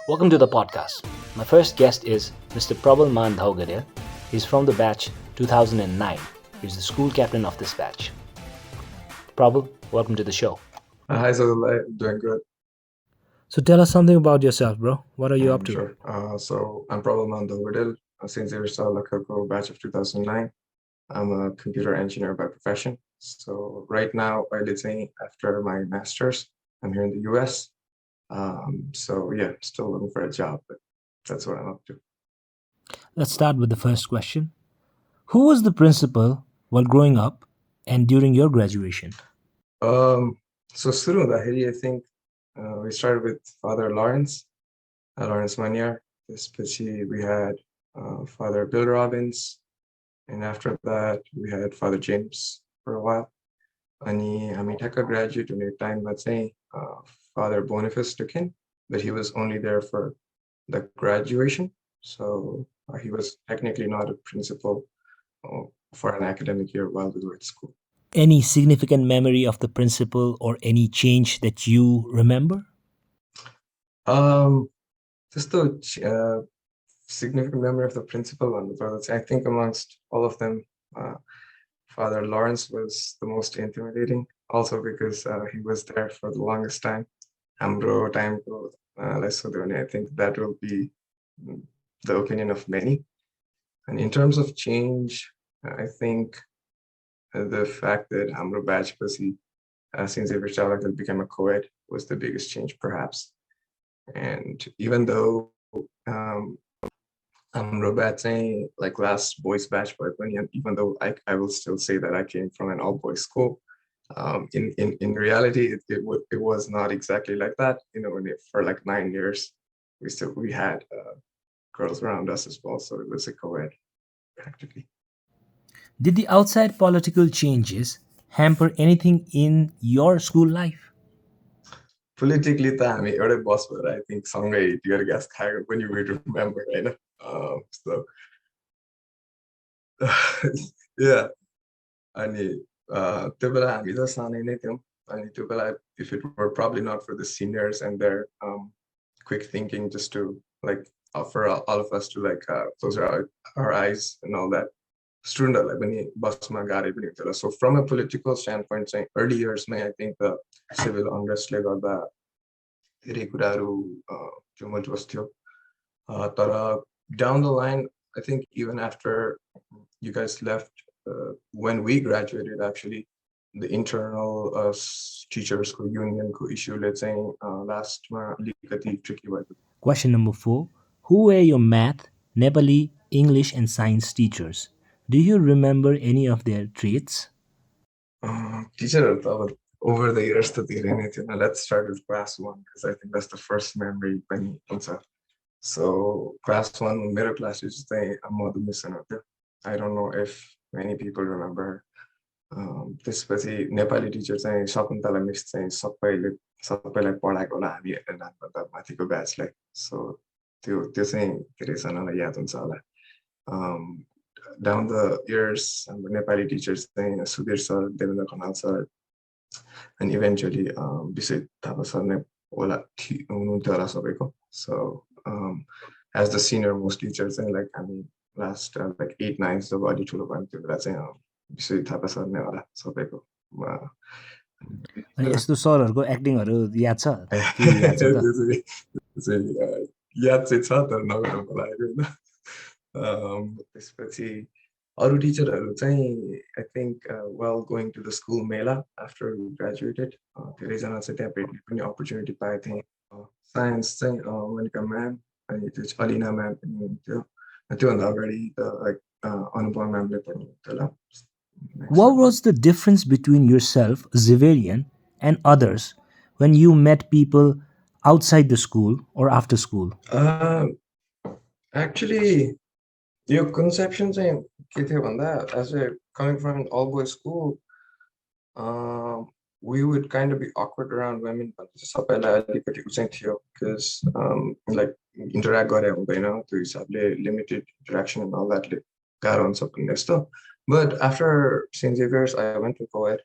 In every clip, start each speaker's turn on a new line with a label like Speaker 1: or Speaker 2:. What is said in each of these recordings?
Speaker 1: Welcome to the podcast. My first guest is Mr. Prabal Dhaubhadel. He's from the batch 2009. He's the school captain of this batch. Prabal, welcome to the show.
Speaker 2: Hi, Sajal. Doing good.
Speaker 1: So tell us something about yourself, bro. What are you up to?
Speaker 2: Sure. So I'm Prabal Dhaubhadel, St. Xavier Jawalakhel batch of 2009. I'm a computer engineer by profession. So right now, I did say after my master's, I'm here in the US. So yeah, still looking for a job, but that's what I'm up to.
Speaker 1: Let's start with the first question. Who was the principal while growing up and during your graduation?
Speaker 2: Um, so Suru Lahiri, I think we started with Father Lawrence Maniar. Especially we had Father Bill Robbins, and after that we had Father James for a while. अनि हामी ठ्याक्क graduate हुने टाइममा चाहिँ Father Boniface took in, but he was only there for the graduation. So he was technically not a principal for an academic year while we were at school.
Speaker 1: Any significant memory of the principal or any change that you remember?
Speaker 2: Just the significant memory of the principal on the brothers. I think amongst all of them, Father Lawrence was the most intimidating, also because he was there for the longest time. Hamro time, I think that will be the opinion of many. And in terms of change, I think the fact that Hamro batch was since Xavier Jawalakhel became a co-ed was the biggest change, perhaps. And even though हाम्रो batch चाहिँ like last boys batch भए पनि, and even though I will still say that I came from an all boys school, in reality it was not exactly like that. You know, for like 9 years we had girls around us as well, so it was a co-ed practically.
Speaker 1: Did the outside political changes hamper anything in your school life?
Speaker 2: Politically त हामी एउटै बस भएर I think सँगै tier gas खाएको पनि we remember होइन. So yeah, अनि त्यो बेला हामी त सानै नै थियौँ, अनि त्यो बेला if it were probably not for the seniors and their quick thinking just to like for all of us to like close our eyes and all that, studentहरूलाई पनि बसमा गाह्रै पनि हुन्थ्यो होला. So from a political standpoint चाहिँ early years my I think the civil unrestले गर्दा धेरै कुराहरू tumultuous थियो. तर down the line, I think even after you guys left, when we graduated, actually, the internal teachers union issue, let's say, last tricky.
Speaker 1: Question number 4. Who were your math, Nepali, English, and science teachers? Do you remember any of their traits?
Speaker 2: Teacher, over the years, let's start with class 1, because I think that's the first memory. So class 1, middle class is I don't know if many people remember her. त्यसपछि Nepali Stitcher चाहिँ Shakuntala miss चाहिँ सबैलाई पढाएको होला हामी माथिको ब्याचलाई. सो त्यो चाहिँ धेरैजनालाई याद हुन्छ होला. Down the years, हाम्रो नेपाली टिचर्स चाहिँ Sudhir sir, Devendra Khanal sir, and eventually विषय थापा सर नै होला हुनुहुन्थ्यो होला सबैको. So as the senior most teachers चाहिँ like हामी last like 8-9 जब अलि ठुलो भयो त्यो बेला चाहिँ विषय थापा सर नै होला सबैको.
Speaker 1: यस्तो सरहरूको एक्टिङहरू याद छ?
Speaker 2: याद चाहिँ छ तर नगर्नु लागेको होइन. त्यसपछि अरू टिचरहरू चाहिँ I think while going to the school Mela after we graduated, धेरैजना चाहिँ त्यहाँ भेट्ने पनि अपर्च्युनिटी पाएको थिएँ. साइन्स चाहिँ मनिका म्याम, अनि त्यो अलिना म्याम पनि हुनुहुन्थ्यो. त्योभन्दा अगाडि त अनुपमा म्यामले पढाउनुहुन्थ्यो होला.
Speaker 1: What was the difference between yourself, Xaverian, and others when you met people outside the school or after school?
Speaker 2: Actually, your conception चाहिँ के थियो भन्दा, as a coming from an all boys school, we would kind of be awkward around women, but सबैलाई अलिकति उ चाहिँ थियो, because like interact गरे हुँदैन त्यो हिसाबले limited interaction and all that गाह्रो हुन्छ भन्ने जस्तो. But after St. Xavier's, I went to co-ed,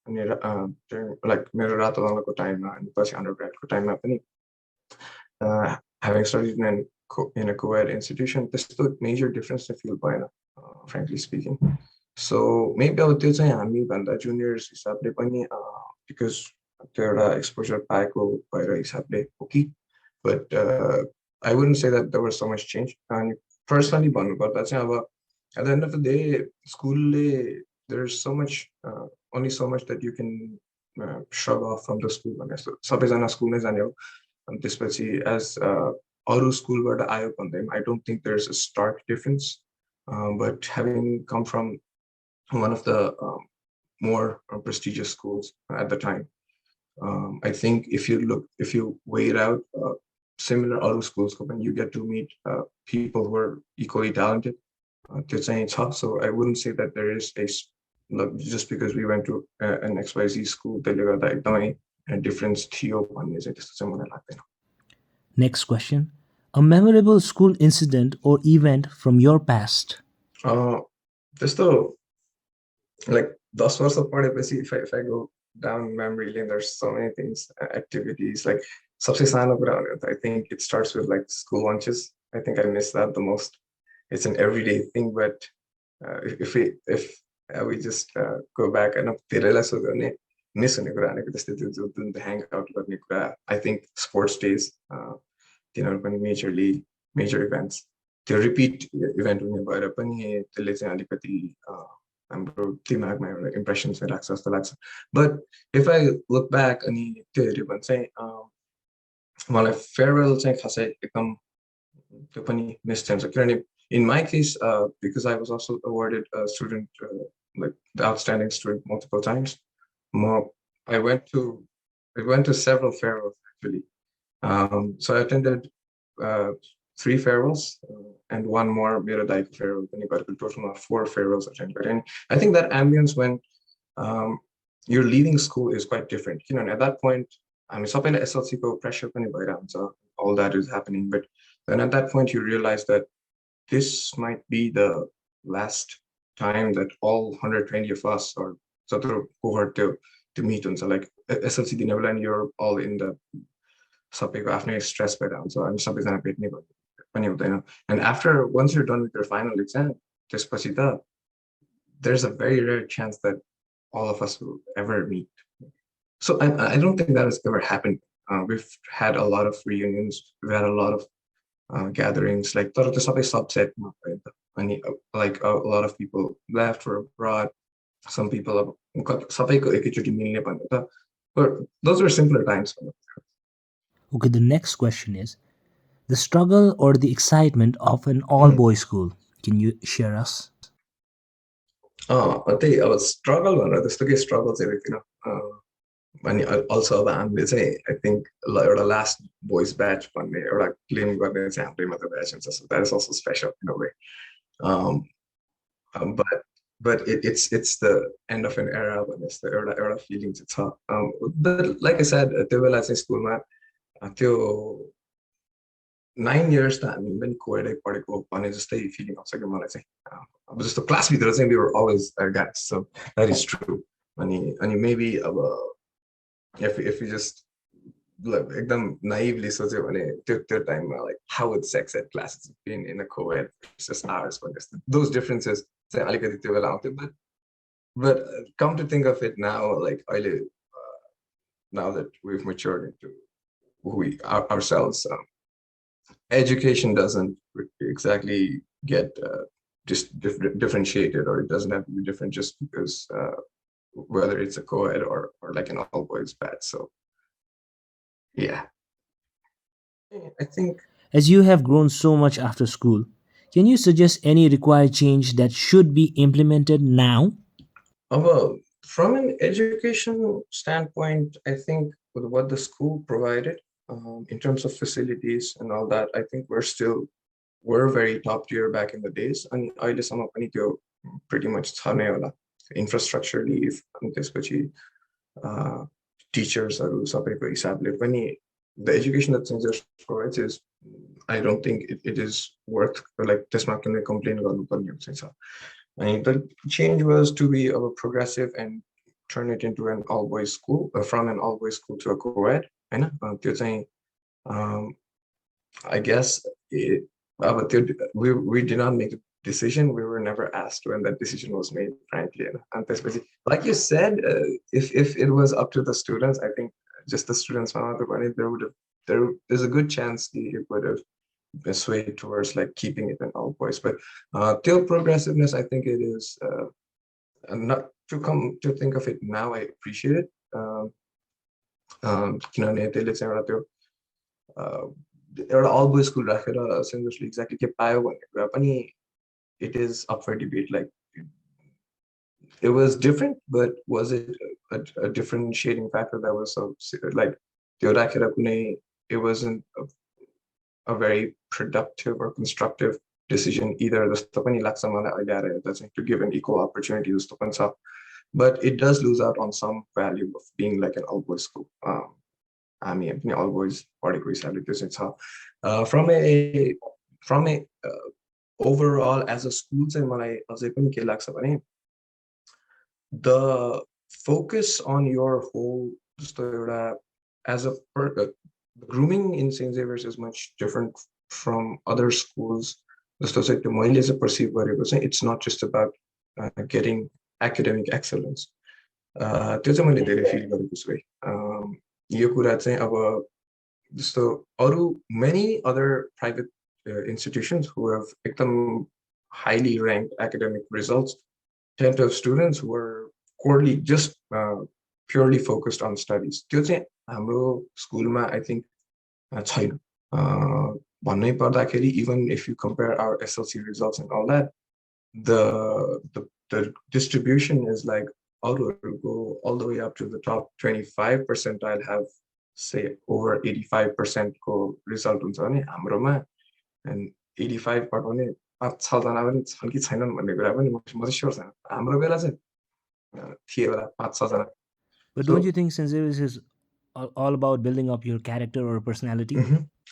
Speaker 2: during like मेरो रातो रङ्गको टाइममा, अनि पछि undergradको टाइममा पनि having studied in a co-ed institution, there's still major difference to feel by, frankly speaking. So maybe अब त्यो चाहिँ हामी भन्दा juniors हिसाबले पनि because त्यो एउटा exposure पाएको भएर हिसाबले हो कि, but I wouldn't say that there was so much change. And personally भन्नुपर्दा चाहिँ अब at the end of the day, school there's so much only so much that you can shrug off from the school भने जस्तो सबैजना school नै जाने हो अनि त्यसपछि as अरू स्कुलबाट आयो भन्दै I don't think there's a stark difference, but having come from one of the more prestigious schools at the time, I think if you weigh it out, similar other schools, when you get to meet people who are equally talented, so I wouldn't say that there is just because we went to an XYZ school, a difference थियो भन्ने चाहिँ त्यस्तो चाहिँ मलाई लाग्दैन.
Speaker 1: Next question. A memorable school incident or event from your past?
Speaker 2: त्यस्तो like 10 वर्ष पढेपछि if I go down memory lane, there's so many things, activities, like सबसे सानो कुरा भनेको I think it starts with like school lunches. I think I miss that the most. It's an everyday thing, but if we just go back and धेरैलाई सो गर्ने miss हुने कुरा भनेको त्यस्तै त्यो जुन hang out गर्ने कुरा. I think sports days, तिनीहरू पनि major events, त्यो repeat event हुने भएर पनि त्यसले चाहिँ अलिकति हाम्रो दिमागमा एउटा इम्प्रेसन चाहिँ राख्छ जस्तो लाग्छ. But if I look back अनि त्यो हेऱ्यो भने चाहिँ मलाई farewell चाहिँ खासै एकदम त्यो पनि मिस हुन्छ किनभने in my case, because I was also awarded a student, like the outstanding student multiple times, I went to several farewells actually. So I attended 3 farewells and one more मेरो दाइको farewell पनि गरेको, total of 4 farewells attend गरेँ. And I think that ambience when you're leaving school is quite different. You know, at that point, I mean, सबैलाई SLC को pressure पनि भइरहेको हुन्छ, all that is happening, but then at that point you realize that this might be the last time that all 120 of us or जत्रो cohort to meet हुन्छ. Like SLC दिने बेला and you're all in the सबैको आफ्नै stress भइरहेको हुन्छ अनि सबैजना भेट्ने पनि हुँदैन. And after once you're done with your final exam, त्यसपछि त there's a very rare chance that all of us will ever meet. So I don't think that has ever happened. We've had a lot of reunions, we've had a lot of gatherings, like तर त्यो सबै subset मा भयो नि त. अनि like a lot of people left or abroad, some people सबैको एकैचोटि मिल्ने भन्ने त, but those were simpler times.
Speaker 1: Okay, the next question is the struggle or the excitement of an all-boys school. Can you share us?
Speaker 2: त्यही अब struggle भनेर त्यस्तो के struggle चाहिँ किन अनि also अब हामीले चाहिँ I think एउटा last boys batch भन्ने एउटा claim गर्ने चाहिँ हाम्रै मात्र batch हुन्छ, so that is also special in a way. But it's the end of an era भन्ने जस्तो एउटा feeling चाहिँ छ. But like I said, त्यो बेला चाहिँ स्कुलमा त्यो 9 years त हामी पनि कोएडै पढेको भने जस्तै फिलिङ आउँछ कि मलाई चाहिँ. अब जस्तो क्लासभित्र चाहिँ we were always guys, so that is true. अनि maybe अब if you just एकदम naively सोच्यो भने त्यो टाइममा like how would sex ed classes been in a co-ed versus ours, those differences चाहिँ अलिकति त्यो बेला आउँथ्यो. But come to think of it now, like अहिले now that we've matured into who we are ourselves, education doesn't exactly get just differentiated, or it doesn't have to be different just because whether it's a co-ed or like an all boys batch. So yeah, I think
Speaker 1: as you have grown so much after school, can you suggest any required change that should be implemented now?
Speaker 2: From an educational standpoint, I think with what the school provided in terms of facilities and all that, I think we're very top tier back in the days. And अहिलेसम्म पनि त्यो pretty much छ नै होला. Infrastructure leave अनि त्यसपछि teachers-हरु सबैको हिसाबले पनि the education that St. Joseph's provides is, I don't think it is worth like त्यसमा कुनै complain गर्नुपर्ने हुन्छ छ. And the change was to be progressive and turn it into an all-boys school, from an all-boys school to a co-ed. त्यो चाहिँ I guess but we did not make a decision. We were never asked when that decision was made, frankly. And त्यसपछि, like you said, if it was up to the students, I think just the students, there would have there's a good chance it would have been swayed towards like keeping it in all boys. But till progressiveness, I think it is not to come to think of it now. I appreciate it. किनभने त्यसले चाहिँ एउटा त्यो एउटा अल बोय school राखेर saint जोसले exactly के पायो भन्ने कुरा पनि it is up for debate. Like it was different, but was it a differentiating factor that was so like त्यो राखेर कुनै it wasn't a very productive or constructive decision either. जस्तो पनि लाग्छ मलाई अहिले आएर हेर्दा चाहिँ to give an equal opportunity जस्तो पनि छ. But it does lose out on some value of being like an all boys school. हामी पनि all boys पढेको हिसाबले त्यो चाहिँ छ. From a overall as a school चाहिँ मलाई अझै पनि के लाग्छ भने the focus on your whole जस्तो एउटा as a grooming in St. Xavier's is much different from other schools. जस्तो चाहिँ त्यो मैले चाहिँ perceive गरेको चाहिँ it's not just about getting academic excellence. त्यो चाहिँ मैले धेरै feel गरेको छु है. यो कुरा चाहिँ अब जस्तो अरू many other private institutions who have एकदम highly ranked academic results tend to have students who are quarterly just purely focused on studies. त्यो चाहिँ हाम्रो स्कुलमा I think छैन. भन्नै पर्दाखेरि even if you compare our SLC results and all that, the distribution is like go all the way up to the top 25 percentile have say over 85% को result हुन्छ भने हाम्रोमा and 85 पढाउने 5-6 जना पनि छन् कि छैनन् भन्ने कुरा पनि म चाहिँ स्योर छैन. हाम्रो बेला चाहिँ थिए होला 5-6 जना.
Speaker 1: But don't you think St. Xavier's is all about building up your character or personality?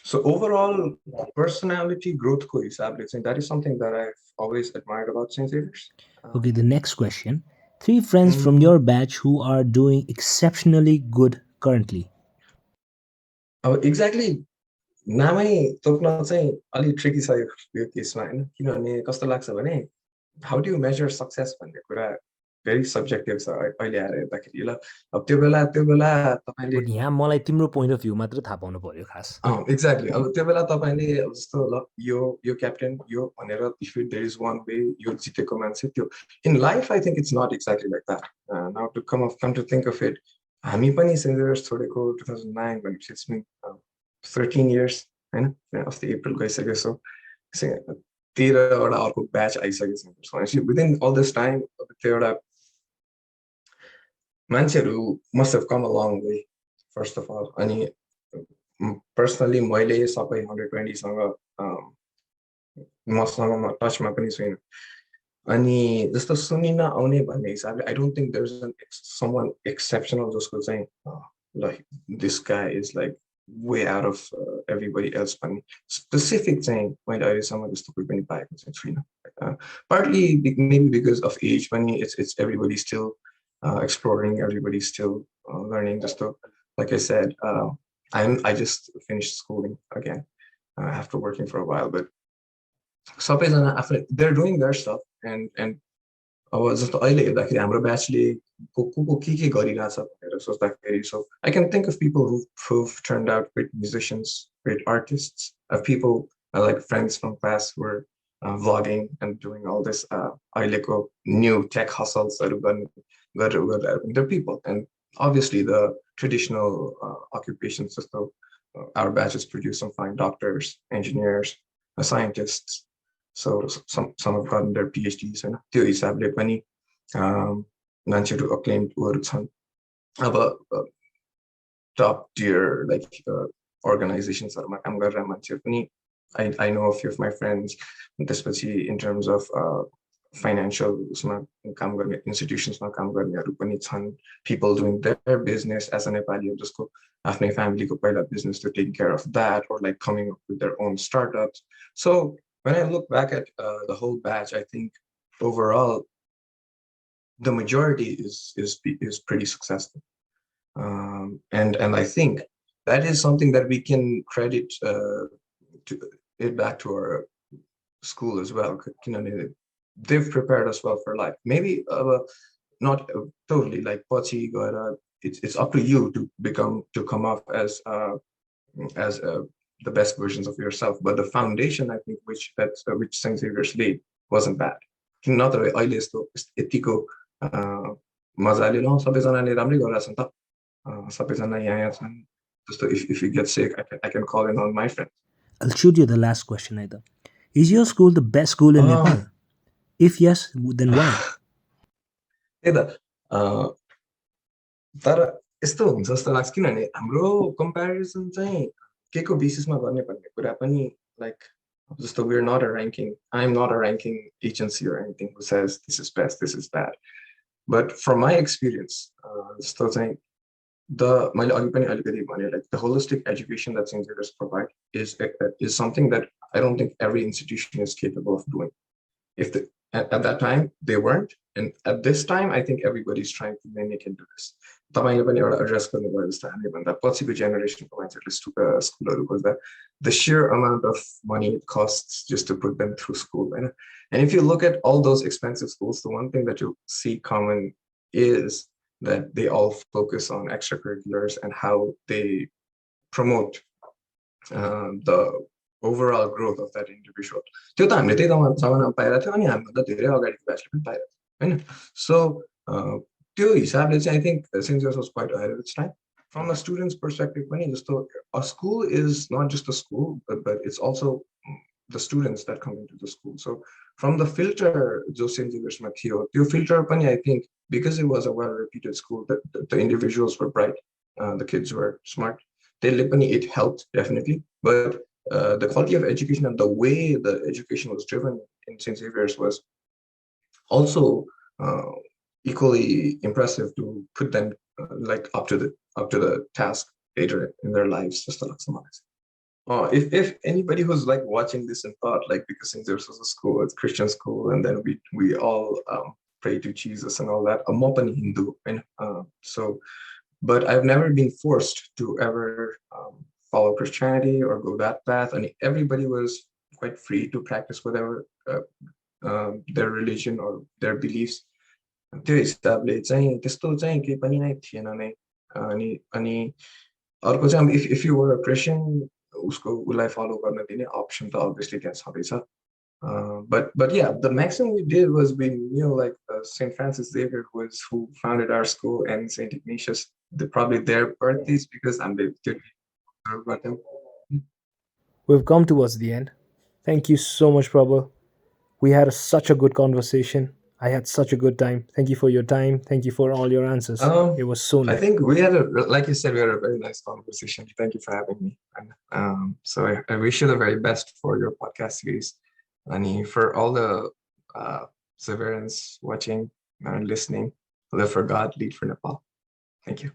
Speaker 2: So overall personality growth ko hisabले चाहिँ that is something that I've always admired about St. Xavier's.
Speaker 1: Okay, the next question. 3 friends from your batch who are doing exceptionally good currently.
Speaker 2: Exactly. नामै तोक्न चाहिँ अलि tricky छ यो केसमा हैन. किनभने कस्तो लाग्छ भने how do you measure success भन्ने कुरा very subjective छ अहिले आएर हेर्दाखेरि. ल अब त्यो बेला तपाईले
Speaker 1: But यहाँ मलाई तिम्रो point of view मात्र थाहा पाउनु पर्यो खास.
Speaker 2: Exactly. अब त्यो बेला तपाईले जस्तो ल यो क्याप्टेन यो भनेर if there is one way यो जितेको मान्छे त्यो. In life I think it's not exactly like that. Now to come to think of it, हामी पनि St. Xavier's छोडेको 2009 भनेपछि it's been 13 years हैन. अस्ति अप्रिल गइसक्यो. सो 13 वटा अर्को ब्याच आइसकेको छ. Within all this time त्यो एउटा मान्छेहरू must have come a long way first of all. अनि personally मैले सबै 120 सँग मसँग टचमा पनि छैन. अनि जस्तो सुनिन आउने भन्ने हिसाबले I don't think there's someone exceptional जसको चाहिँ like this guy is like way out of everybody else पनि specific चाहिँ मैले अहिलेसम्म जस्तो कोही पनि पाएको चाहिँ छुइनँ. Partly maybe because of age पनि it's everybody still exploring, everybody still learning. Just like I said, I just finished schooling again after working for a while, but they're doing their stuff and just हाम्रो ब्याचले को के गरिरहेछ भनेर सोच्दाखेरि. So I can think of people who've turned out great musicians, great artists, of people like friends from class who are vlogging and doing all this अहिलेको new tech hustles. They're people, and obviously the traditional occupations, just our batches produce some fine doctors, engineers, scientists. So some have gotten their PhDs and त्यो हिसाबले पनि मान्छेहरू acclaimed हरू छन्. अब top tier like organizationsहरुमा काम गरेर मान्छेहरू पनि I know a few of my friends. त्यसपछि in terms of financial काम गर्ने institutionsमा काम गर्नेहरू पनि छन्. People doing their business as a Nepali जसको आफ्नै familyको पहिला business to take care of that, or like coming up with their own startups. So when I look back at the whole batch, I think overall the majority is pretty successful, and I think that is something that we can credit it back to our school as well. They've prepared us well for life. Maybe not totally like पछि गएर it's up to you to come off as the best versions of yourself. But the foundation, I think, which St. Xavier's laid wasn't bad. Not that अहिले यस्तो यतिको मजाले न सबैजनाले राम्रै गरिरहेछन् त सबैजना यहाँ छन् जस्तो if you get sick I can call in on my friends.
Speaker 1: I'll shoot you the last question either. Is your school the best school in Nepal? If yes, then why?
Speaker 2: त्यही त तर यस्तो हुन्छ जस्तो लाग्छ किनभने हाम्रो कम्प्यारिजन चाहिँ के को बेसिसमा गर्ने भन्ने कुरा पनि लाइक जस्तो we're not a ranking, I'm not a ranking agency or anything who says this is best, this is bad. But from my experience, जस्तो चाहिँ मैले अघि पनि अलिकति भने like the holistic education that St. Xavier's provide is something that I don't think every institution is capable of doing. If at that time they weren't, and at this time I think everybody's trying to mimic into this. तपाईँले पनि एउटा address गर्नुभयो जस्तो हामीभन्दा पछिको जेनेरेसनको मान्छेहरूले स्कुलहरू खोज्दा the sheer amount of money it costs just to put them through school. And if you look at all those expensive schools, the one thing that you see common is that they all focus on extracurriculars and how they promote the overall growth of that individual. त्यो त हामीले त्यही जमानामा पाइरहेको थियो अनि हामीभन्दा धेरै अगाडिको ब्याचले पनि पाइरहेको थियो हैन. So त्यो हिसाबले चाहिँ I think St. Xavier's was quite ahead of its time. From a student's perspective पनि जस्तो a school is not just a school but it's also the students that come into the school. So from the filter जो St. Xavier's मा थियो त्यो filter पनि I think because it was a well reputed school the individuals were bright, the kids were smart, it helped definitely, but the quality of education and the way the education was driven in St. Xavier's was also equally impressive to put them like up to the task later in their lives. Just if anybody who's like watching this and thought like because St. Xavier's was a school, it's Christian school, and then we all pray to Jesus and all that. I'm not a Hindu, so but I've never been forced to ever follow Christianity or go that path, and everybody was quite free to practice whatever their religion or their beliefs. त्यो हिसाबले चाहिँ त्यस्तो चाहिँ केही पनि नै थिएन नै अनि अर्को चाहिँ if you were a Christian उसको उसलाई फलो गर्न दिने अप्सन त obviously त्यहाँ छँदैछ. But yeah, the maximum we did was we knew like St. Francis Xavier who founded our school, and St. Ignatius, probably their birthdays because I'm the about them.
Speaker 1: We've come towards the end. Thank you so much, Prabal. We had such a good conversation. I had such a good time. Thank you for your time. Thank you for all your answers. It was so nice.
Speaker 2: I think we had like you said, we had a very nice conversation. Thank you for having me. And so I wish you the very best for your podcast series. And for all the Xaverians watching and listening, live for God, lead for Nepal. Thank you.